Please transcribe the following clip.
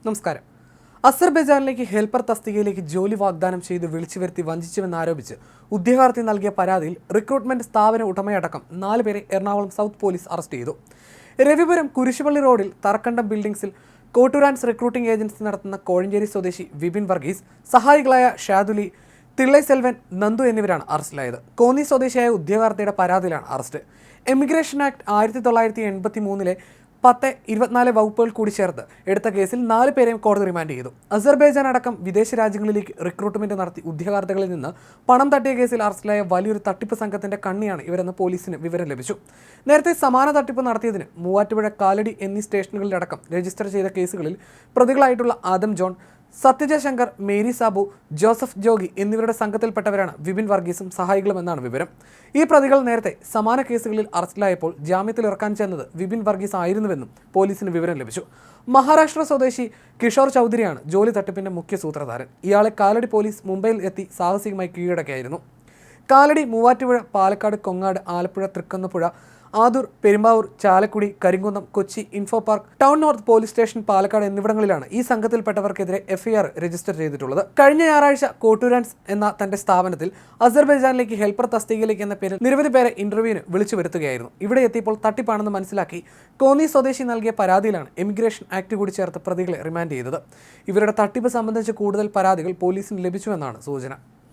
നമസ്കാരം. അസർബൈജാനിലേക്ക് ഹെൽപ്പർ തസ്തികയിലേക്ക് ജോലി വാഗ്ദാനം ചെയ്ത് വിളിച്ചു വരുത്തി വഞ്ചിച്ചുവെന്നാരോപിച്ച് ഉദ്യോഗാർത്ഥി നൽകിയ പരാതിയിൽ റിക്രൂട്ട്മെന്റ് സ്ഥാപന ഉടമയടക്കം 4 പേരെ എറണാകുളം സൗത്ത് പോലീസ് അറസ്റ്റ് ചെയ്തു. രവിപുരം കുരിശുപള്ളി റോഡിൽ തറക്കണ്ടം ബിൽഡിംഗ്സിൽ കോട്ടൂരാൻസ് റിക്രൂട്ടിംഗ് ഏജൻസി നടത്തുന്ന കോഴഞ്ചേരി സ്വദേശി വിപിൻ വർഗീസ്, സഹായികളായ ഷാദുലി, തിള്ളൈ സെൽവൻ, നന്ദു എന്നിവരാണ് അറസ്റ്റിലായത്. കോന്നി സ്വദേശിയായ ഉദ്യോഗാർത്ഥിയുടെ പരാതിയിലാണ് അറസ്റ്റ്. എമിഗ്രേഷൻ ആക്ട് 1983 10-24 വകുപ്പുകൾ കൂടി ചേർത്ത് എടുത്ത കേസിൽ 4 പേരെയും കോടതി റിമാൻഡ് ചെയ്തു. അസർബൈജാൻ അടക്കം വിദേശ രാജ്യങ്ങളിലേക്ക് റിക്രൂട്ട്മെന്റ് നടത്തി ഉദ്യോഗാർത്ഥികളിൽ നിന്ന് പണം തട്ടിയ കേസിൽ അറസ്റ്റിലായ വലിയൊരു തട്ടിപ്പ് സംഘത്തിന്റെ കണ്ണിയാണ് ഇവരെന്ന് പോലീസിന് വിവരം ലഭിച്ചു. നേരത്തെ സമാന തട്ടിപ്പ് നടത്തിയതിന് മൂവാറ്റുപുഴ, കാലടി എന്നീ സ്റ്റേഷനുകളിലടക്കം രജിസ്റ്റർ ചെയ്ത കേസുകളിൽ പ്രതികളായിട്ടുള്ള ആദം ജോൺ, സത്യജ ശങ്കർ, മേരി സാബു, ജോസഫ് ജോഗി എന്നിവരുടെ സംഘത്തിൽപ്പെട്ടവരാണ് വിപിൻ വർഗീസും സഹായികളുമെന്നാണ് വിവരം. ഈ പ്രതികൾ നേരത്തെ സമാന കേസുകളിൽ അറസ്റ്റിലായപ്പോൾ ജാമ്യത്തിൽ ഇറക്കാൻ ചെന്നത് വിപിൻ വർഗീസ് ആയിരുന്നുവെന്നും പോലീസിന് വിവരം ലഭിച്ചു. മഹാരാഷ്ട്ര സ്വദേശി കിഷോർ ചൗധരിയാണ് ജോലി തട്ടിപ്പിന്റെ മുഖ്യ സൂത്രധാരൻ. ഇയാളെ കാലടി പോലീസ് മുംബൈയിൽ എത്തി സാഹസികമായി കീഴടക്കിയായിരുന്നു. Kalady, Muvattupuzha, Palakkad, Kongad, Alappuzha, Thrikkunnapuzha, Adoor, Perumbavoor, Chalakudy, Karimkunnam, Kochi, info park, town north police station, Palakkad എന്നിവിടങ്ങളിലാണ് ഈ സംഘത്തിൽപ്പെട്ടവർക്കെതിരെ FIR രജിസ്റ്റർ ചെയ്തിട്ടുള്ളത്. കഴിഞ്ഞ ഞായറാഴ്ച കോട്ടൂരാൻസ് എന്ന തന്റെ സ്ഥാപനത്തിൽ അസർബൈജാനിലേക്ക് ഹെൽപ്പർ തസ്തികയിലേക്ക് എന്ന പേരിൽ നിരവധി പേരെ ഇന്റർവ്യൂവിന് വിളിച്ചു വരുത്തുകയായിരുന്നു. ഇവിടെ എത്തിയപ്പോൾ തട്ടിപ്പാണെന്ന് മനസ്സിലാക്കി കോന്നി സ്വദേശി നൽകിയ പരാതിയിലാണ് എമിഗ്രേഷൻ ആക്ട് കൂടി ചേർത്ത് പ്രതികളെ റിമാൻഡ് ചെയ്തത്. ഇവരുടെ തട്ടിപ്പ് സംബന്ധിച്ച് കൂടുതൽ പരാതികൾ പോലീസിന് ലഭിച്ചുവെന്നാണ് സൂചന.